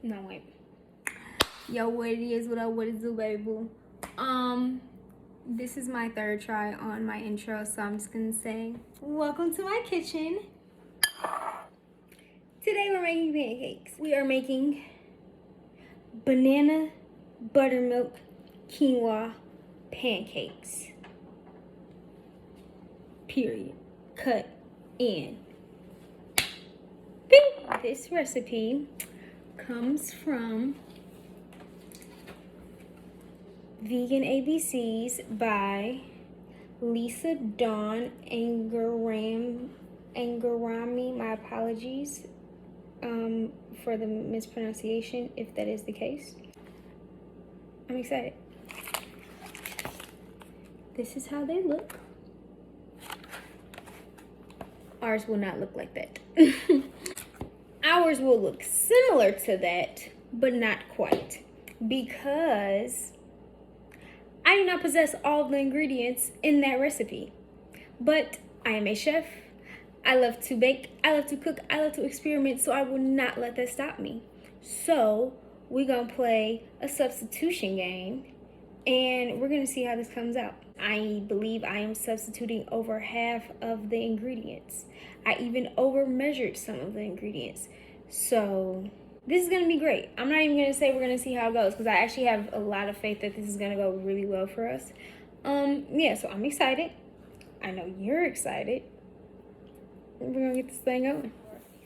No, wait. Yo, what it is, what it do, baby boo. This is my third try on my intro, so I'm just gonna say, welcome to my kitchen. Today we're making pancakes. We are making Banana Buttermilk Quinoa pancakes. Period. Cut in. Bing! This recipe comes from Vegan ABCs by Lisa Dawn Angerame. My apologies for the mispronunciation if that is the case. I'm excited. This is how they look. Ours will not look like that. Ours will look similar to that, but not quite, because I do not possess all of the ingredients in that recipe. But I am a chef. I love to bake, I love to cook, I love to experiment, so I will not let that stop me. So we're gonna play a substitution game, and we're gonna see how this comes out. I believe I am substituting over half of the ingredients. I even over measured some of the ingredients. So this is gonna be great. I'm not even gonna say we're gonna see how it goes, because I actually have a lot of faith that this is gonna go really well for us. Yeah, so I'm excited. I know you're excited. We're gonna get this thing going.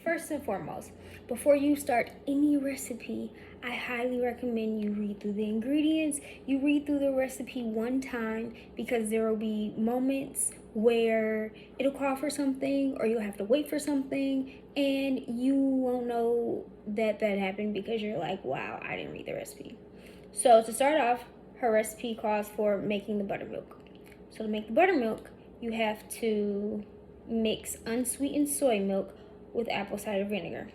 First and foremost, before you start any recipe, I highly recommend you read through the ingredients. You read through the recipe one time, because there will be moments where it'll call for something, or you'll have to wait for something, and you won't know that happened because you're like, wow, I didn't read the recipe. So to start off, her recipe calls for making the buttermilk. So to make the buttermilk, you have to mix unsweetened soy milk with apple cider vinegar.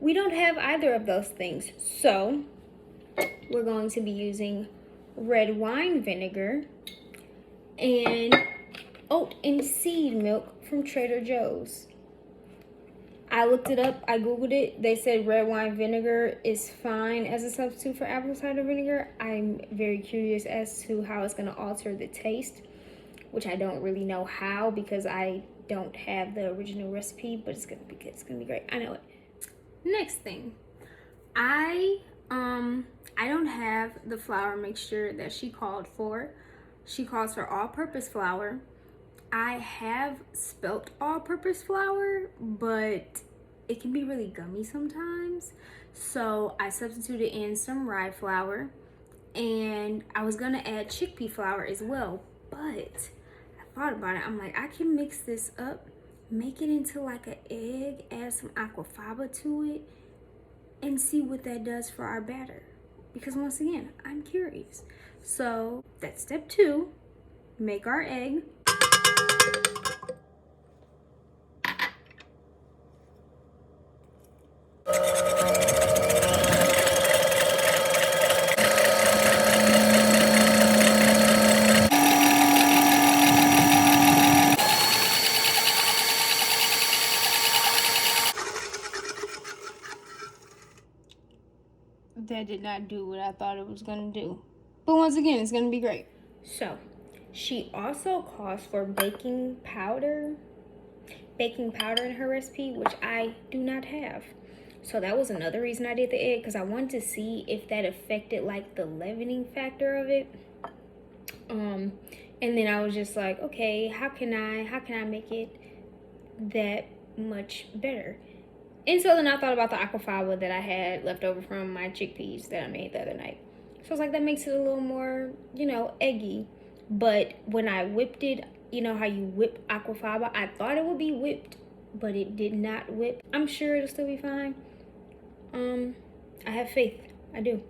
We don't have either of those things, so we're going to be using red wine vinegar and oat and seed milk from Trader Joe's. I looked it up, I googled it. They said red wine vinegar is fine as a substitute for apple cider vinegar. I'm very curious as to how it's gonna alter the taste, which I don't really know how, because I don't have the original recipe, but it's gonna be good. It's gonna be great. I know it. Next thing, I don't have the flour mixture that she called for. She calls for all-purpose flour. I have spelt all-purpose flour, but it can be really gummy sometimes. So I substituted in some rye flour, and I was gonna add chickpea flour as well, but thought about it. I'm like, I can mix this up, make it into like an egg, add some aquafaba to it, and see what that does for our batter. Because once again, I'm curious. So that's step 2. Make our egg. That did not do what I thought it was gonna do. But once again, it's gonna be great. So, she also calls for baking powder in her recipe, which I do not have. So that was another reason I did the egg, because I wanted to see if that affected like the leavening factor of it. And then I was just like, okay, how can I make it that much better? And so then I thought about the aquafaba that I had left over from my chickpeas that I made the other night. So I was like, that makes it a little more, eggy. But when I whipped it, you know how you whip aquafaba? I thought it would be whipped, but it did not whip. I'm sure it'll still be fine. I have faith. I do.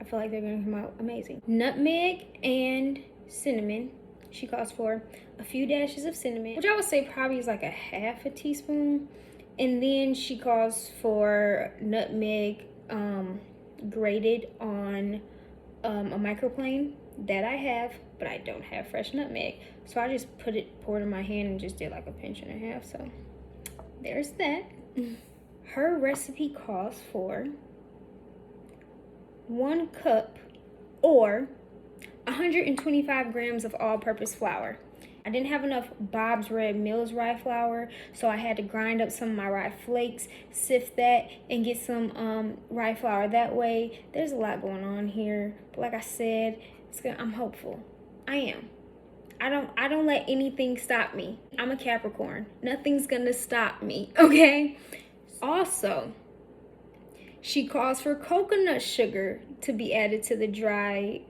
I feel like they're gonna come out amazing. Nutmeg and cinnamon. She calls for a few dashes of cinnamon, which I would say probably is like a half a teaspoon. And then she calls for nutmeg grated on a microplane that I have, but I don't have fresh nutmeg. So I just poured it in my hand and just did like a pinch and a half. So there's that. Her recipe calls for 1 cup or 125 grams of all-purpose flour. I didn't have enough Bob's Red Mill's rye flour, so I had to grind up some of my rye flakes, sift that, and get some rye flour that way. There's a lot going on here, but like I said, I'm hopeful. I am. I don't let anything stop me. I'm a Capricorn. Nothing's gonna stop me, okay? Also, she calls for coconut sugar to be added to the dry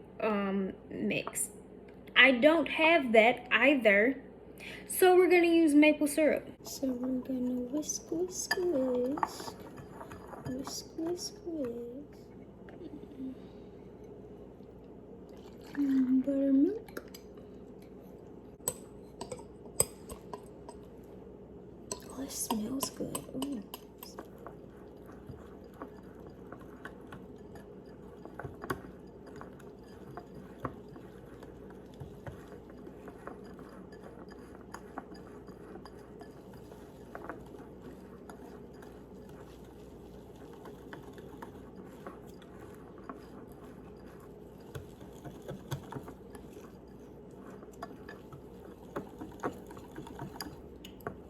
mix. I don't have that either, so we're gonna use maple syrup. So we're gonna whisk, whisk, whisk, whisk, whisk, whisk. Buttermilk. Oh, it smells good. Ooh.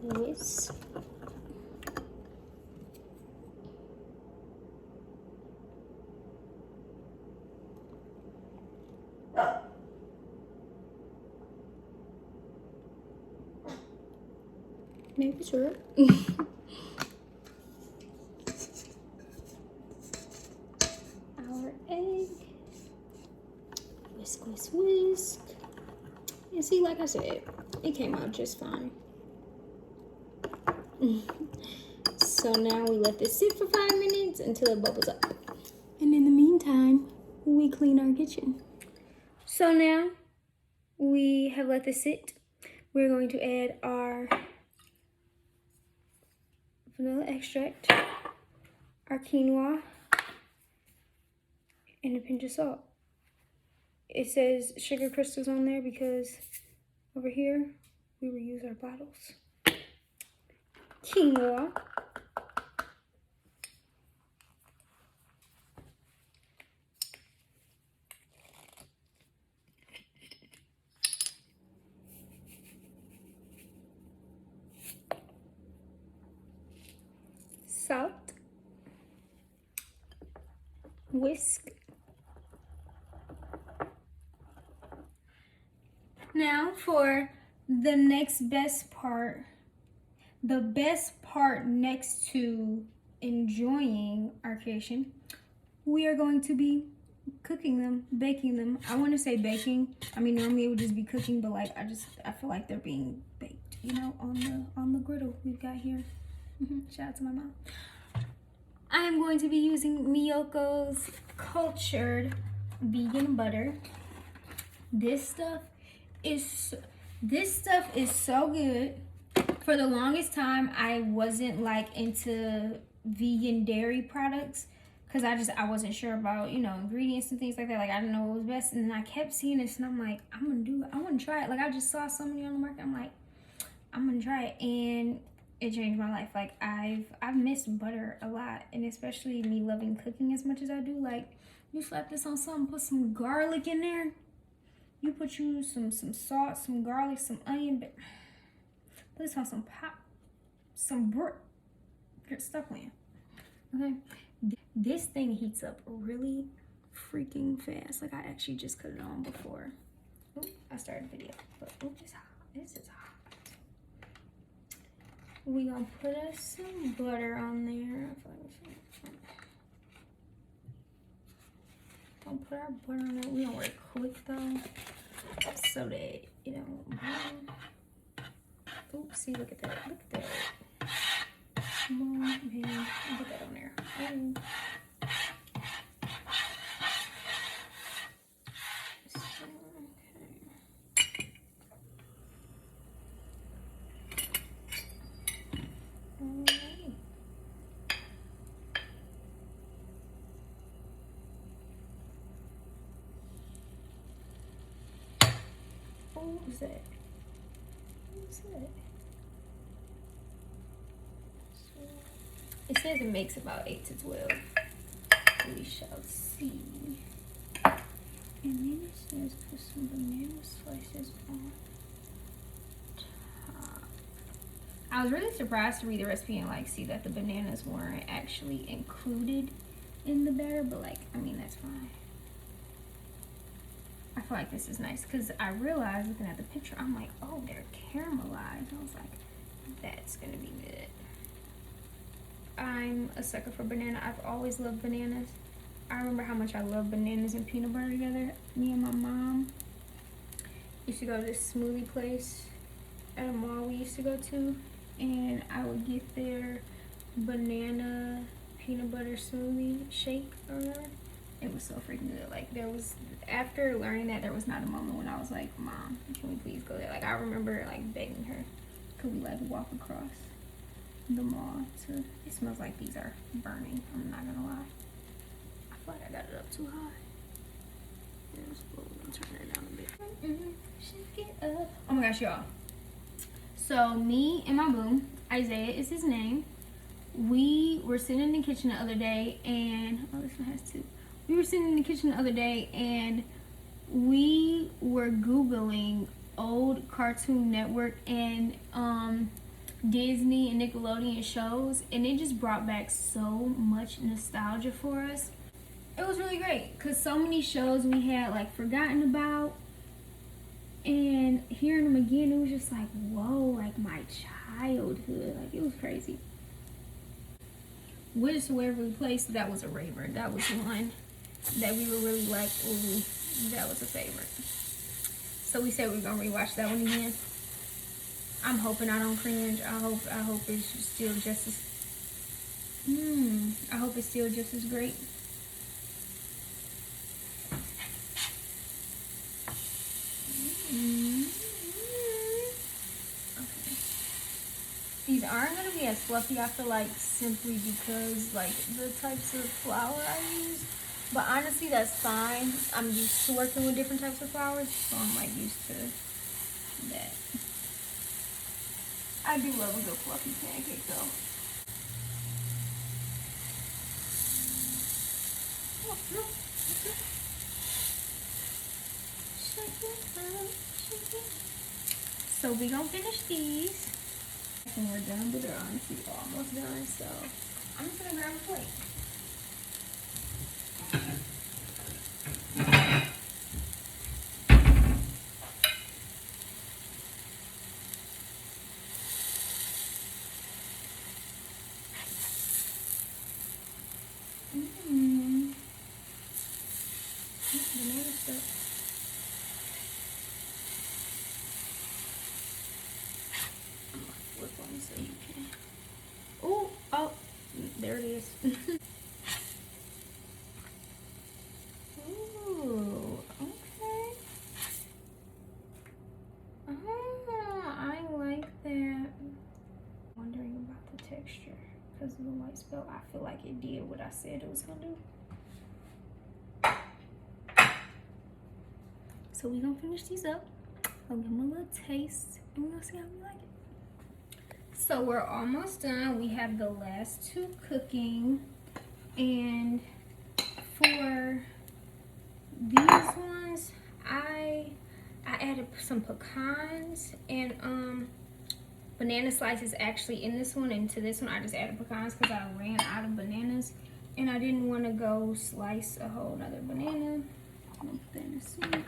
Whisk. Maple syrup. Our egg. Whisk, whisk, whisk. And see, like I said, it came out just fine. So now we let this sit for 5 minutes until it bubbles up. And in the meantime, we clean our kitchen. So now we have let this sit. We're going to add our vanilla extract, our quinoa, and a pinch of salt. It says sugar crystals on there because over here we reuse our bottles. Quinoa. Salt. Whisk. Now for the next best part. The best part next to enjoying our creation, we are going to be cooking them, baking them. I want to say baking. I mean, normally it would just be cooking, but like I feel like they're being baked, you know, on the griddle we've got here. Shout out to my mom. I am going to be using Miyoko's cultured vegan butter. This stuff is so good. For the longest time, I wasn't like into vegan dairy products because I wasn't sure about, you know, ingredients and things like that. Like, I didn't know what was best. And then I kept seeing this and I'm like, I want to try it. Like, I just saw somebody on the market. I'm like, I'm going to try it. And it changed my life. Like, I've missed butter a lot. And especially me loving cooking as much as I do. Like, you slap this on something, put some garlic in there. You put some salt, some garlic, some onion. Put this on some brick. Get stuck on. Okay. This thing heats up really freaking fast. Like, I actually just cut it on before. Oop, I started the video. But oop, it's hot. This is hot. We gonna put us some butter on there. Don't put our butter on it. We don't work quick though. So that, you know. Oops, see, look at that. Look at that. Come on, man. Put that on there. Ooh. What was that? What was that? It says it makes about 8 to 12. We shall see. And then it says put some banana slices on top. I was really surprised to read the recipe and like see that the bananas weren't actually included in the batter, but like, I mean, that's fine. I feel like this is nice because I realized looking at the picture, I'm like, oh, they're caramelized. I was like, that's gonna be good. I'm a sucker for banana. I've always loved bananas. I remember how much I love bananas and peanut butter together. Me and my mom used to go to this smoothie place at a mall we used to go to, and I would get their banana peanut butter smoothie shake or whatever. It was so freaking good. Like, there was, after learning that, there was not a moment when I was like, Mom, can we please go there? Like, I remember like begging her, could we like walk across the mall to, it smells like these are burning, I'm not gonna lie. I feel like I got it up too high. I'm turning it down a bit. Shake it up. Oh my gosh, y'all. So me and my boo, Isaiah is his name. We were sitting in the kitchen the other day and, oh, this one has two. We were sitting in the kitchen the other day and we were Googling old Cartoon Network and Disney and Nickelodeon shows, and it just brought back so much nostalgia for us. It was really great because so many shows we had like forgotten about, and hearing them again, it was just like, whoa, like my childhood. Like, it was crazy. Which, wherever we placed, that was a raver. That was one that we were really like, ooh, that was a favorite. So we said we were gonna rewatch that one again. I'm hoping I don't cringe. I hope it's still just as I hope it's still just as great. Okay. These aren't gonna be as fluffy, I feel like, simply because like the types of flour I use. But honestly, that's fine. I'm used to working with different types of flours, so I'm like used to that. I do love a good fluffy pancake though. Oh, no. So we gonna finish these. And we're done, but they're honestly almost done. So I'm just gonna grab a plate. Banana stuff. I'm gonna flip them so you can. Ooh, oh, there it is. Ooh, okay. I like that. Wondering about the texture because of the white spell. I feel like it did what I said it was gonna do. So we're gonna finish these up. I'll give them a little taste and we're gonna see how we like it. So we're almost done. We have the last two cooking, and for these ones I added some pecans and banana slices actually in this one, and to this one I just added pecans because I ran out of bananas and I didn't want to go slice a whole nother banana. I'm gonna put that in the soup.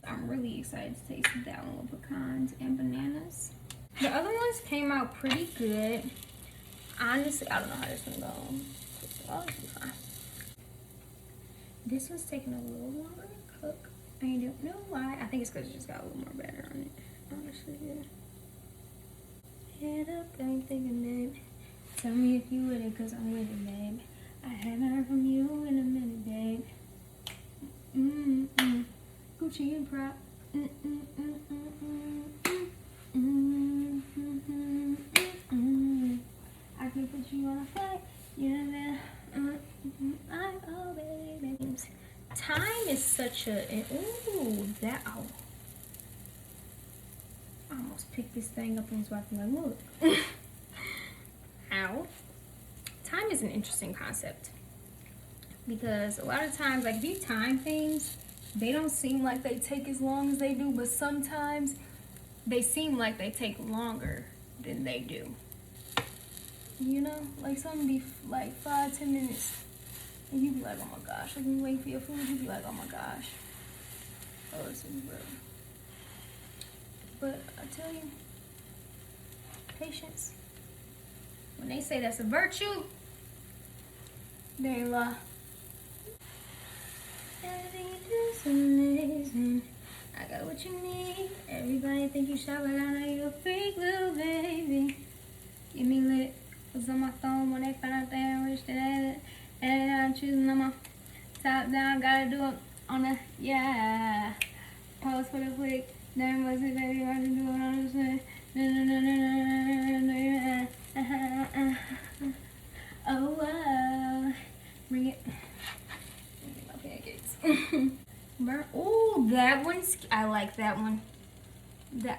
I'm really excited to taste that one with pecans and bananas. The other ones came out pretty good. Honestly, I don't know how this one goes. Oh, this is fine. This one's taking a little longer to cook. I don't know why. I think it's because it just got a little more batter on it. Honestly, yeah. Head up, don't think of it. Tell me if you with it, because I'm with it, babe. I haven't heard from you in a minute, babe. Gucci and Prop. I can put you on a flight. Yeah, oh baby. Time is such a ooh, that I almost picked this thing up and was about to be like, look. Ow. Time is an interesting concept. because a lot of times, like if you time things, they don't seem like they take as long as they do, but sometimes they seem like they take longer than they do. You know, like something be like 5-10 minutes, and you be like, oh my gosh, like when you wait for your food, you be like, oh my gosh, oh it's in real. But I tell you, patience. When they say that's a virtue, they ain't lie. Everything's amazing. I got what you need. Everybody think you shy, but I know you a freak little baby. Give me lit. Was on my phone when they found out they ain't rich today. And I'm choosing on my top down. Gotta do it on the yeah. Pose for the flick. Then was it baby? What you doing on this way? Oh wow. Bring it. My pancakes. Oh, that one's. I like that one.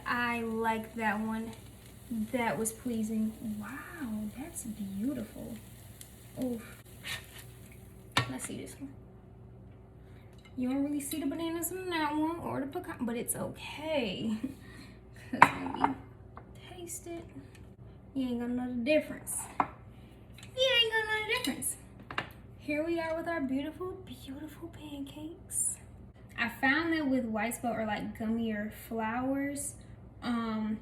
I like that one. That was pleasing. Wow, that's beautiful. Oh, let's see this one. You don't really see the bananas in that one or the pecan, but it's okay. Cause when we taste it, you ain't gonna know the difference. You ain't gonna know the difference. Here we are with our beautiful, beautiful pancakes. I found that with white spelt or like gummier flours,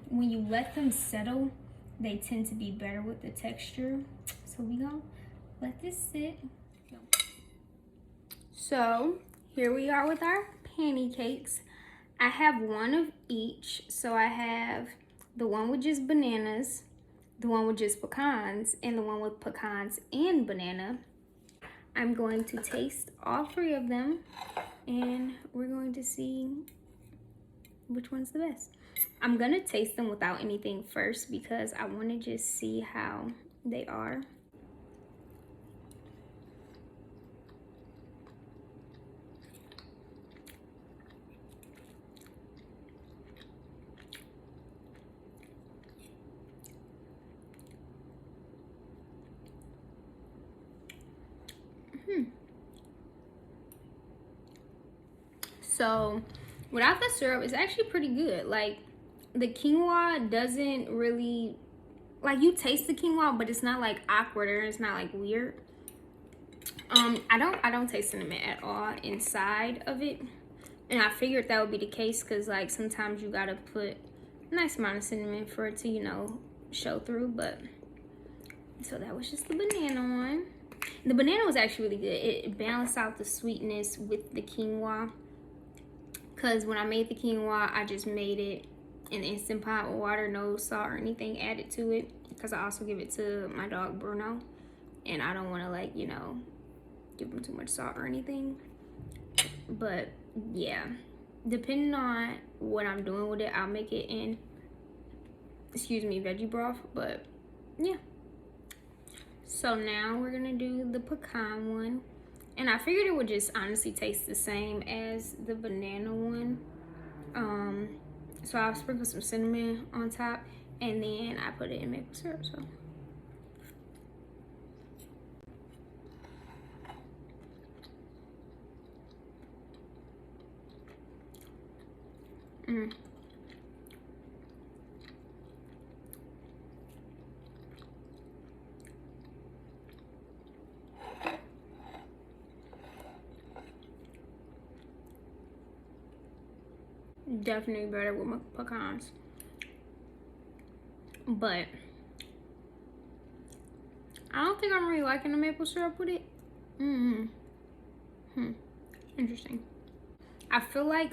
when you let them settle, they tend to be better with the texture. So we gonna let this sit. So here we are with our pancakes. I have one of each. So I have the one with just bananas, the one with just pecans, and the one with pecans and banana. I'm going to taste all three of them, and we're going to see which one's the best. I'm gonna taste them without anything first because I want to just see how they are. So without the syrup, it's actually pretty good. Like the quinoa doesn't really, like you taste the quinoa, but it's not like awkward or it's not like weird. I don't taste cinnamon at all inside of it, and I figured that would be the case because like sometimes you gotta put a nice amount of cinnamon for it to, you know, show through. But so that was just the banana one. The banana was actually really good. It balanced out the sweetness with the quinoa. Because when I made the quinoa, I just made it in Instant Pot with water, no salt or anything added to it. Because I also give it to my dog Bruno. And I don't want to, like, you know, give him too much salt or anything. But, yeah. Depending on what I'm doing with it, I'll make it in, excuse me, veggie broth. But, yeah. So now we're going to do the pecan one. And I figured it would just honestly taste the same as the banana one. So I'll sprinkle some cinnamon on top, and then I put it in maple syrup. So definitely better with my pecans, but I don't think I'm really liking the maple syrup with it. Interesting. I feel like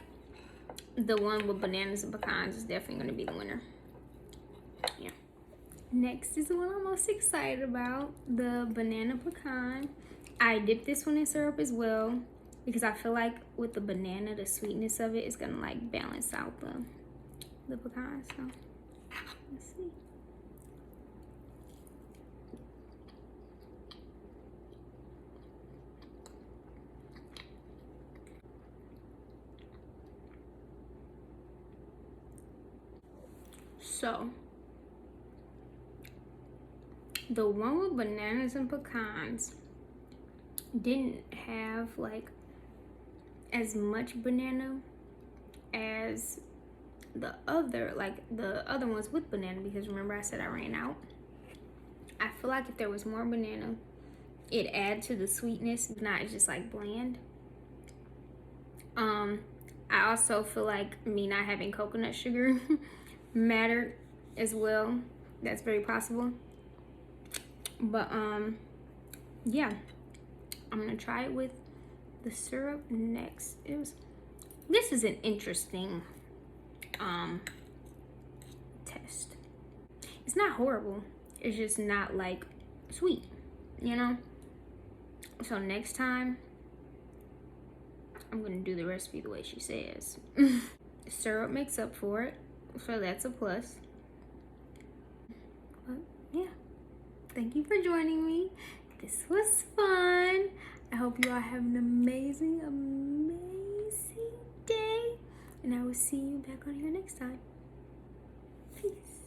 the one with bananas and pecans is definitely going to be the winner. Yeah. Next is the one I'm most excited about, the banana pecan. I dipped this one in syrup as well because I feel like with the banana, the sweetness of it is gonna like balance out the pecan. So let's see. So the one with bananas and pecans, didn't have like as much banana as the other ones with banana, because remember I said I ran out. I feel like if there was more banana, it adds to the sweetness, not just like bland. I also feel like me not having coconut sugar mattered as well. That's very possible. But yeah, I'm gonna try it with the syrup next. This is an interesting test. It's not horrible, it's just not like sweet, you know. So next time I'm gonna do the recipe the way she says. Syrup makes up for it, so that's a plus. But yeah, thank you for joining me. This was fun. I hope you all have an amazing day, and I will see you back on here next time. Peace.